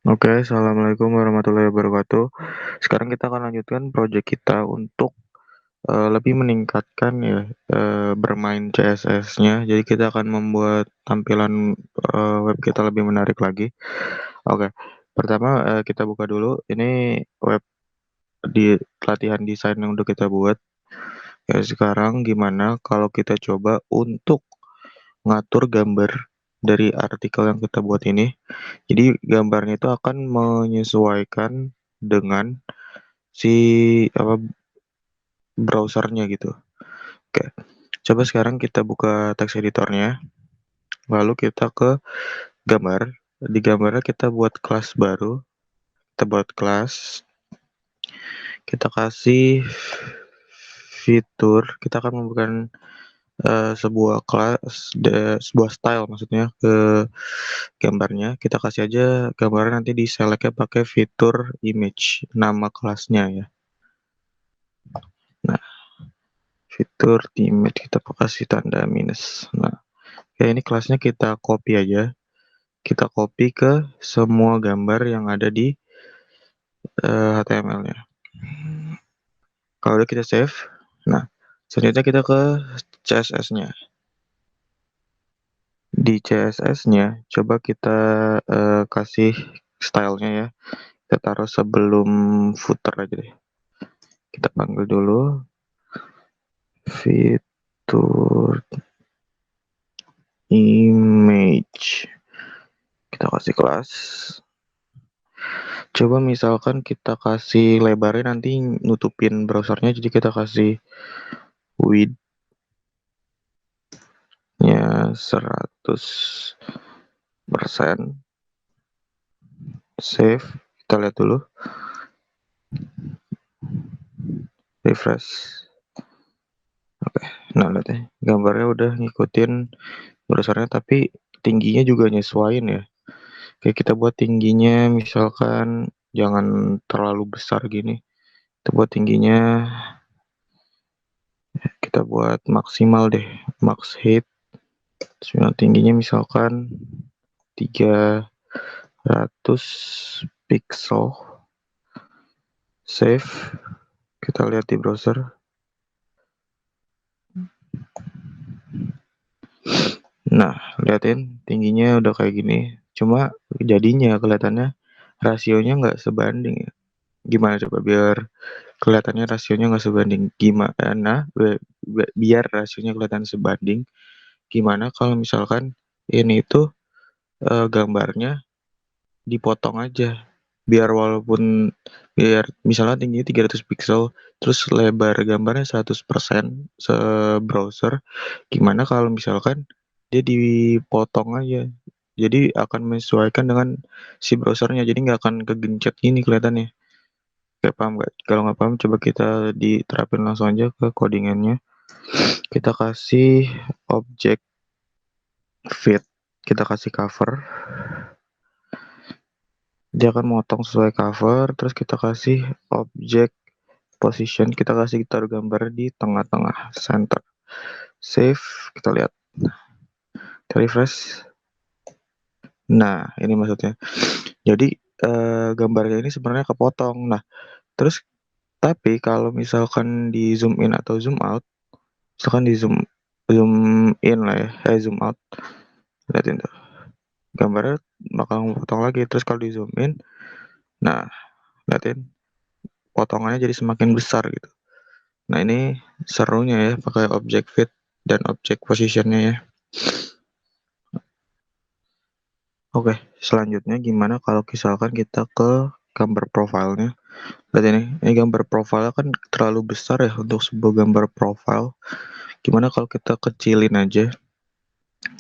Oke, assalamualaikum warahmatullahi wabarakatuh. Sekarang kita akan lanjutkan proyek kita untuk lebih meningkatkan ya bermain CSS-nya. Jadi kita akan membuat tampilan web kita lebih menarik lagi. Oke, pertama kita buka dulu. Ini web di latihan desain yang udah kita buat. Ya, sekarang gimana kalau kita coba untuk ngatur gambar dari artikel yang kita buat ini. Jadi gambarnya itu akan menyesuaikan dengan si apa browsernya gitu. Oke. Coba sekarang kita buka teks editornya, lalu kita ke gambar. Di gambarnya kita buat kelas baru. Kita buat kelas, kita kasih fitur, kita akan memberikan sebuah kelas, sebuah style maksudnya ke gambarnya. Kita kasih aja gambarnya nanti di selectnya pakai fitur image, nama kelasnya ya. Nah, fitur image kita kasih tanda minus. Nah, ya ini kelasnya kita copy aja. Kita copy ke semua gambar yang ada di HTML-nya. Kalau udah kita save, nah selanjutnya kita ke CSS-nya. Di CSS-nya coba kita kasih stylenya ya. Kita taruh sebelum footer aja deh. Kita panggil dulu fitur image. Kita kasih kelas. Coba misalkan kita kasih lebarnya nanti nutupin browsernya, jadi kita kasih width-nya 100%. Save. Kita lihat dulu. Refresh. Oke, nah lihat ya. Gambarnya udah ngikutin browsernya, tapi tingginya juga nyesuaiin ya. Kayak kita buat tingginya misalkan jangan terlalu besar gini. Kita buat tingginya, kita buat maksimal deh, max height. Tingginya misalkan 300 pixel. Save. Kita lihat di browser. Nah, liatin tingginya udah kayak gini. Cuma jadinya kelihatannya rasionya nggak sebanding ya. Gimana coba biar kelihatannya rasionya nggak sebanding? Gimana biar rasionya kelihatan sebanding? Gimana kalau misalkan ini tuh gambarnya dipotong aja, biar misalnya tingginya 300 pixel, terus lebar gambarnya 100% se-browser, gimana kalau misalkan dia dipotong aja, jadi akan menyesuaikan dengan si browsernya, jadi nggak akan kegencet gini kelihatannya. Kayak paham nggak? Kalau nggak paham coba kita diterapin langsung aja ke codingannya. Kita kasih objek fit, kita kasih cover, dia akan motong sesuai cover. Terus kita kasih objek position, kita kasih taruh gambar di tengah-tengah center. Save, kita lihat, kita refresh. Nah, ini maksudnya. Jadi gambarnya ini sebenarnya kepotong. Nah, terus tapi kalau misalkan di zoom in atau zoom out, misalkan di zoom zoom in lah ya, zoom out, liatin tuh, gambarnya bakal potong lagi. Terus kalau di zoom in, nah liatin, potongannya jadi semakin besar gitu. Nah, ini serunya ya pakai objek fit dan objek positionnya ya. Oke, selanjutnya gimana kalau misalkan kita ke gambar profilnya. Lihat ini gambar profilnya kan terlalu besar ya untuk sebuah gambar profile. Gimana kalau kita kecilin aja.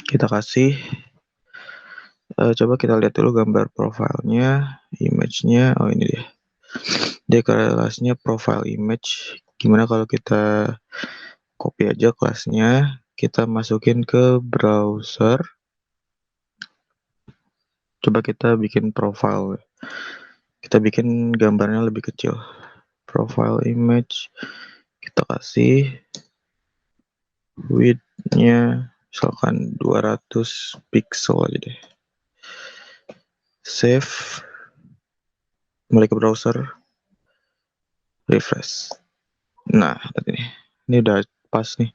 Kita kasih, coba kita lihat dulu gambar profilnya, image-nya. Oh, ini dia. Dia kelasnya profile image. Gimana kalau kita copy aja kelasnya, kita masukin ke browser. Coba kita bikin profile. Kita bikin gambarnya lebih kecil. Profile image. Kita kasih width-nya misalkan 200 pixel aja deh. Save. kembali ke browser, refresh. Nah, ini udah pas nih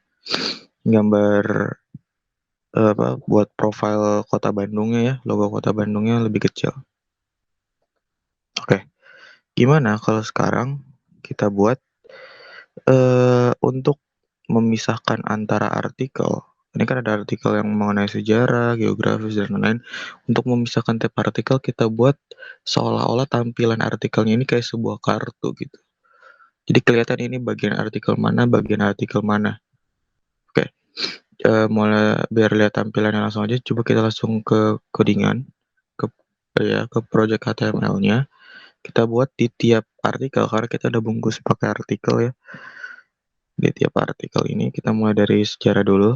gambar buat profil Kota Bandungnya ya, logo Kota Bandungnya lebih kecil. Oke, gimana kalau sekarang kita buat untuk memisahkan antara artikel. Ini kan ada artikel yang mengenai sejarah, geografis dan lain-lain. Untuk memisahkan tiap artikel kita buat seolah-olah tampilan artikelnya ini kayak sebuah kartu gitu. Jadi kelihatan ini bagian artikel mana. Oke, mulai biar lihat tampilannya langsung aja, coba kita langsung ke codingan, ke ke project HTML-nya. Kita buat di tiap artikel karena kita udah bungkus pakai artikel ya. Di tiap artikel ini kita mulai dari sejarah dulu.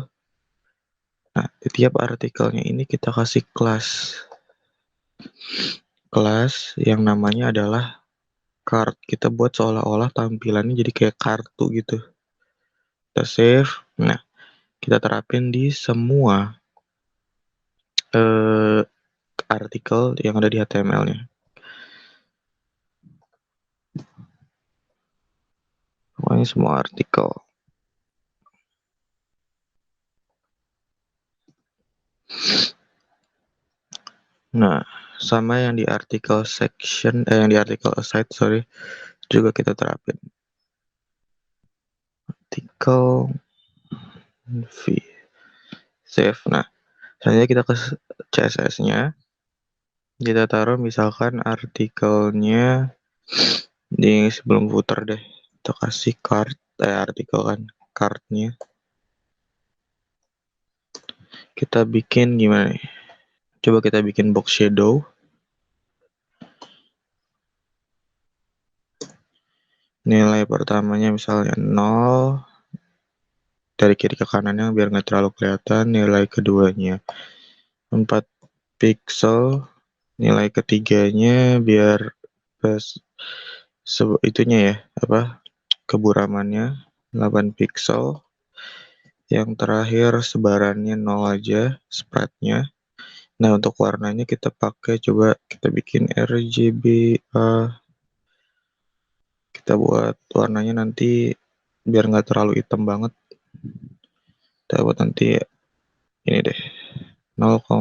Nah, di tiap artikelnya ini kita kasih kelas yang namanya adalah card. Kita buat seolah-olah tampilannya jadi kayak kartu gitu. Kita save. Nah, kita terapin di semua eh, artikel yang ada di HTML-nya. Pokoknya semua artikel. Nah, sama yang di artikel section, yang di artikel aside, sorry, juga kita terapin. Artikel v save. Nah, selanjutnya kita ke CSS-nya. Kita taruh misalkan artikelnya di sebelum footer deh. Kita kasih artikel kan, cardnya. Kita bikin gimana nih? Coba kita bikin box shadow. Nilai pertamanya misalnya 0, dari kiri ke kanannya biar nggak terlalu kelihatan. Nilai keduanya 4 pixel. Nilai ketiganya biar pas itunya ya, keburamannya 8 pixel. Yang terakhir sebarannya 0 aja, spreadnya. Nah, untuk warnanya kita pakai, coba kita bikin RGB. Kita buat warnanya nanti biar nggak terlalu hitam banget. Kita buat nanti ini deh, 0,2.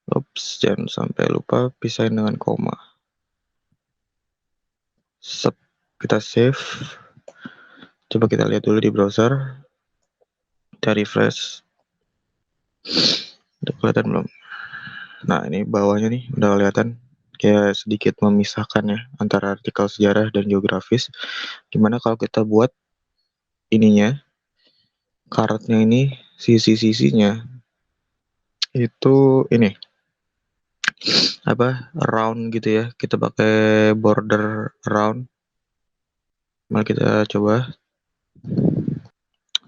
Ups, jangan sampai lupa pisahin dengan koma. Kita save. Coba kita lihat dulu di browser. Kita refresh. Udah kelihatan belum? Nah, ini bawahnya nih udah kelihatan kayak sedikit memisahkan ya antara artikel sejarah dan geografis. Gimana kalau kita buat ininya, karetnya ini, sisi-sisinya itu ini round gitu ya. Kita pakai border round. Mari kita coba.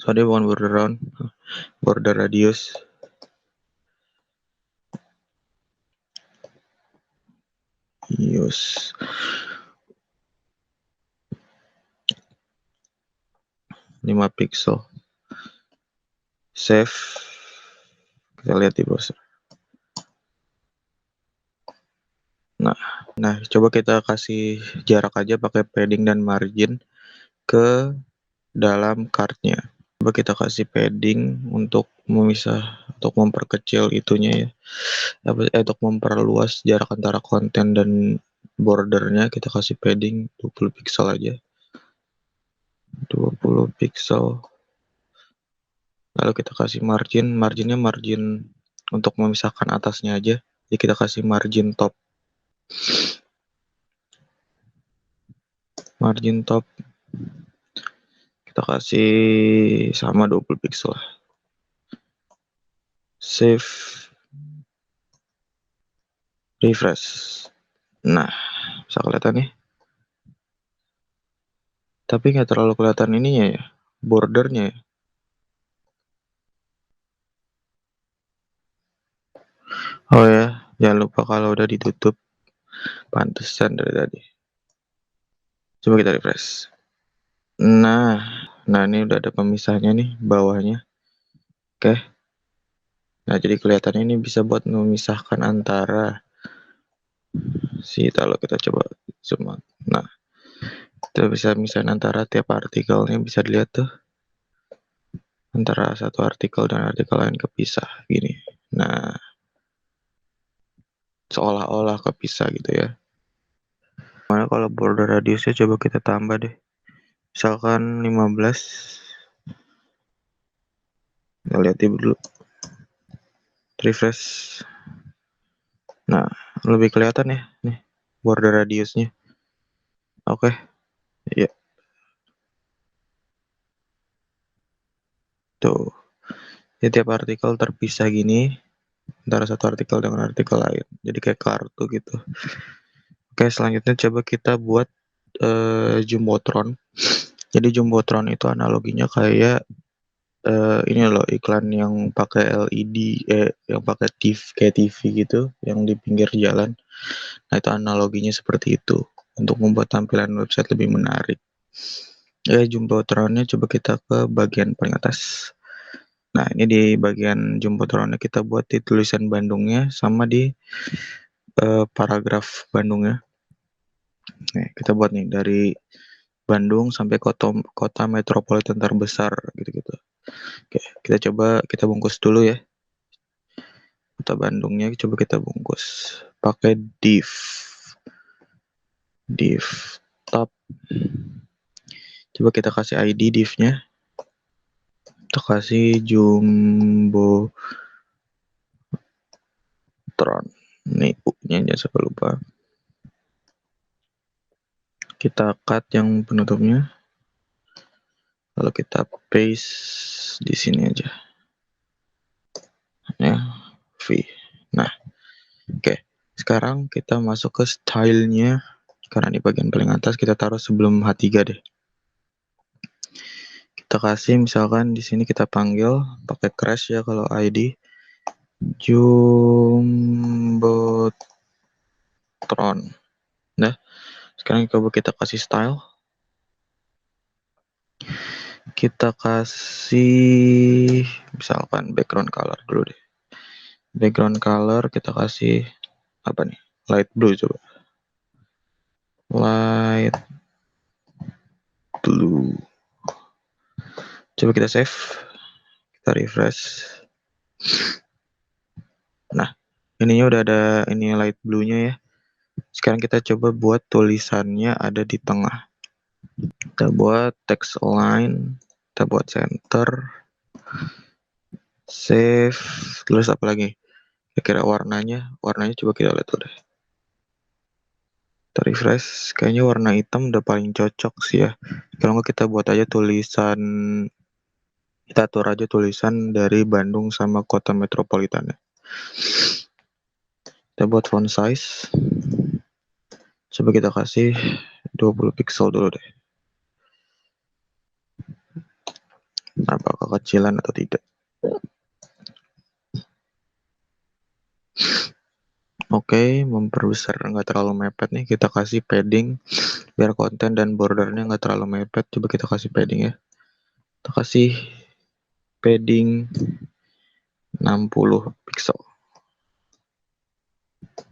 Soalnya bukan border round, border radius. Use 5 pixel. Save. Kita lihat di browser. Nah, coba kita kasih jarak aja pakai padding dan margin ke dalam cardnya. Coba kita kasih padding untuk untuk memperkecil itunya ya. Untuk memperluas jarak antara konten dan bordernya, kita kasih padding 20 pixel aja. 20 pixel. Lalu kita kasih marginnya margin untuk memisahkan atasnya aja. Jadi kita kasih margin top. Margin top kita kasih sama 20 pixel. Save. Refresh. Nah, bisa kelihatan nih. Tapi nggak terlalu kelihatan ininya ya, bordernya ya. Oh ya, jangan lupa kalau udah ditutup, pantesan dari tadi. Coba kita refresh. Nah, ini udah ada pemisahnya nih bawahnya. Oke. Nah, jadi kelihatannya ini bisa buat memisahkan antara kalau kita coba zoom out. Nah, kita bisa misalnya antara tiap artikelnya, bisa dilihat tuh antara satu artikel dan artikel lain kepisah gini. Nah, seolah-olah kepisah gitu ya. Mana kalau border radiusnya coba kita tambah deh. Misalkan 15. Kita lihat dulu. Refresh. Nah, lebih kelihatan ya nih border radiusnya. Oke. Ya, tuh. Jadi tiap artikel terpisah gini antara satu artikel dengan artikel lain. Jadi kayak kartu gitu. Oke, selanjutnya coba kita buat jumbotron. Jadi jumbotron itu analoginya kayak ini loh iklan yang pakai LED, yang pakai TV kayak TV gitu, yang di pinggir jalan. Nah, itu analoginya seperti itu untuk membuat tampilan website lebih menarik. Ya, jumbotronnya coba kita ke bagian paling atas. Nah, ini di bagian jumbotronnya kita buat di tulisan Bandungnya sama di paragraf Bandungnya. Nih, kita buat nih dari Bandung sampai kota metropolitan terbesar gitu-gitu. Oke, kita bungkus dulu ya. Kota Bandungnya coba kita bungkus pakai div top. Coba kita kasih ID divnya. Kita kasih jumbotron. Nih U-nya jangan sampai lupa. Kita cut yang penutupnya. Lalu kita paste di sini aja. Ya, V. Nah, oke. Sekarang kita masuk ke stylenya. Karena di bagian paling atas kita taruh sebelum H3 deh. Kita kasih misalkan di sini kita panggil pakai crash ya kalau ID jumbotron. Nah, sekarang coba kita kasih style. Kita kasih misalkan background color dulu deh. Background color kita kasih apa nih? Light blue coba. Light blue. Coba kita save. Kita refresh. Nah, ininya udah ada ini light blue-nya ya. Sekarang kita coba buat tulisannya ada di tengah. Kita buat text align, kita buat center, save, terus apa lagi? Kira-kira warnanya coba kita lihat dulu deh. Kita refresh, kayaknya warna hitam udah paling cocok sih ya. Kalau nggak kita buat aja tulisan, kita atur aja tulisan dari Bandung sama kota metropolitannya. Kita buat font size, coba kita kasih 20 pixel dulu deh. Apakah kecilan atau tidak? Oke, memperbesar nggak terlalu mepet nih, kita kasih padding biar konten dan bordernya nggak terlalu mepet. Coba kita kasih padding ya. Kita kasih padding 60 pixel.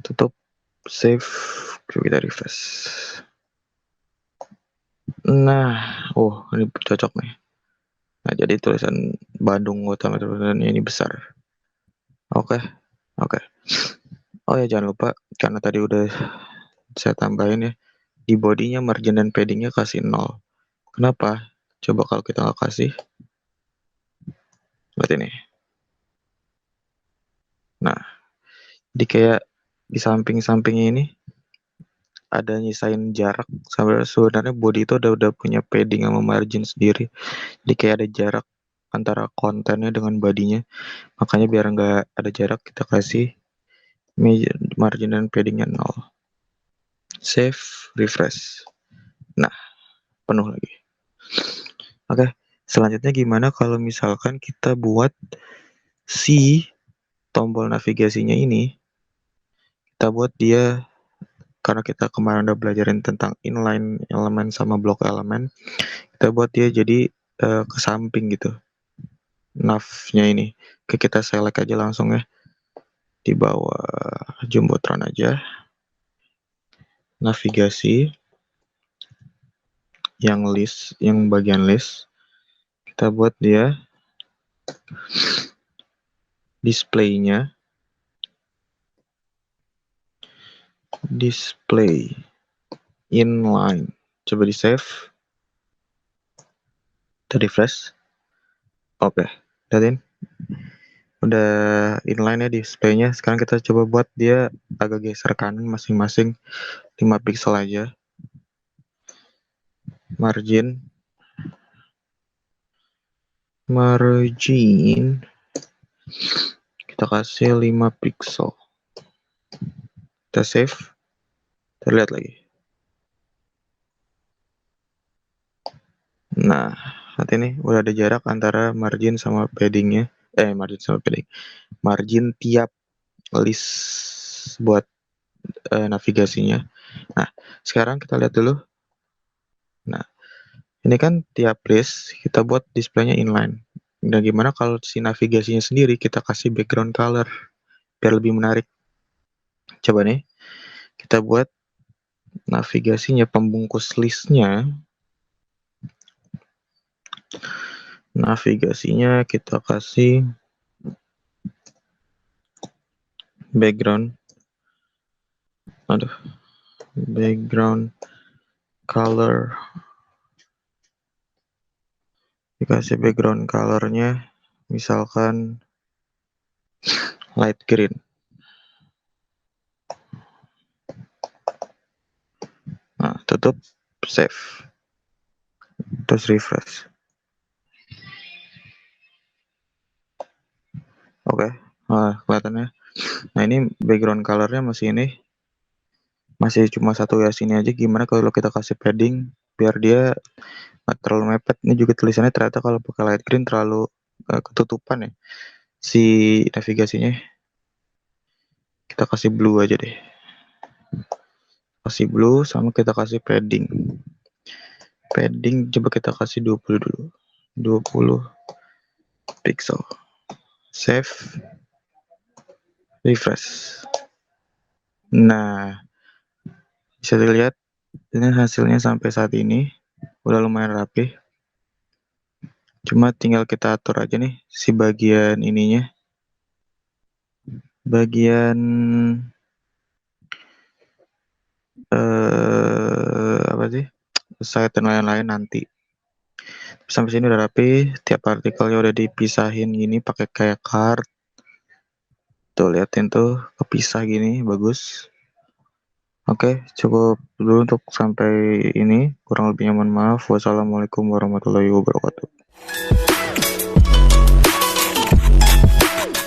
Tutup, save, coba kita refresh. Nah, ini cocok nih. Nah, jadi tulisan Bandung Kota Metropolitan ini besar. Oke. Oh ya, jangan lupa karena tadi udah saya tambahin ya, di bodinya margin dan paddingnya kasih 0. Kenapa? Coba kalau kita nggak kasih, berarti ini. Nah, jadi kayak di samping-sampingnya ini ada nyisain jarak. Sebenarnya body itu udah punya padding sama margin sendiri. Jadi kayak ada jarak antara kontennya dengan bodinya. Makanya biar nggak ada jarak, kita kasih margin dan paddingnya 0. Save, refresh. Nah, penuh lagi. Oke, selanjutnya gimana kalau misalkan kita buat si tombol navigasinya ini, kita buat dia, karena kita kemarin udah belajarin tentang inline elemen sama block elemen, kita buat dia jadi ke samping gitu. nav-nya ini. Oke, kita select aja langsung ya. Di bawah jumbotron aja. Navigasi. Yang list, yang bagian list. Kita buat dia display-nya. Display inline. Coba di save. Kita refresh. Oke, lihatin. Udah inline ya displaynya. Sekarang kita coba buat dia agak geser kanan masing-masing 5 pixel aja. Margin kita kasih 5 pixel. Kita save. Terlihat lagi. Nah, saat ini udah ada jarak antara margin sama paddingnya. Margin tiap list buat navigasinya. Nah, sekarang kita lihat dulu. Nah, ini kan tiap list kita buat displaynya inline. Nah, gimana kalau si navigasinya sendiri kita kasih background color biar lebih menarik. Coba nih, kita buat navigasinya, pembungkus listnya. Navigasinya kita kasih background color. Dikasih background colornya misalkan light green. Nah, tutup, save, terus refresh. Oke, nah, kelihatannya. Nah, ini background colornya masih cuma satu ya, sini aja. Gimana kalau kita kasih padding biar dia nggak terlalu mepet. Ini juga tulisannya ternyata kalau pakai light green terlalu ketutupan ya si navigasinya. Kita kasih blue aja deh. Kasih blue sama kita kasih padding. Padding coba kita kasih 20 dulu. 20 pixel. Save. Refresh. Nah, bisa dilihat ini hasilnya sampai saat ini udah lumayan rapi. Cuma tinggal kita atur aja nih si bagian ininya. Bagian apa sih? Site dan lain-lain nanti. Sampai sini udah rapi, tiap artikelnya udah dipisahin gini pakai kayak card. Tuh liatin tuh kepisah gini, bagus. Oke, cukup dulu untuk sampai ini. Kurang lebihnya mohon maaf. Wassalamualaikum warahmatullahi wabarakatuh.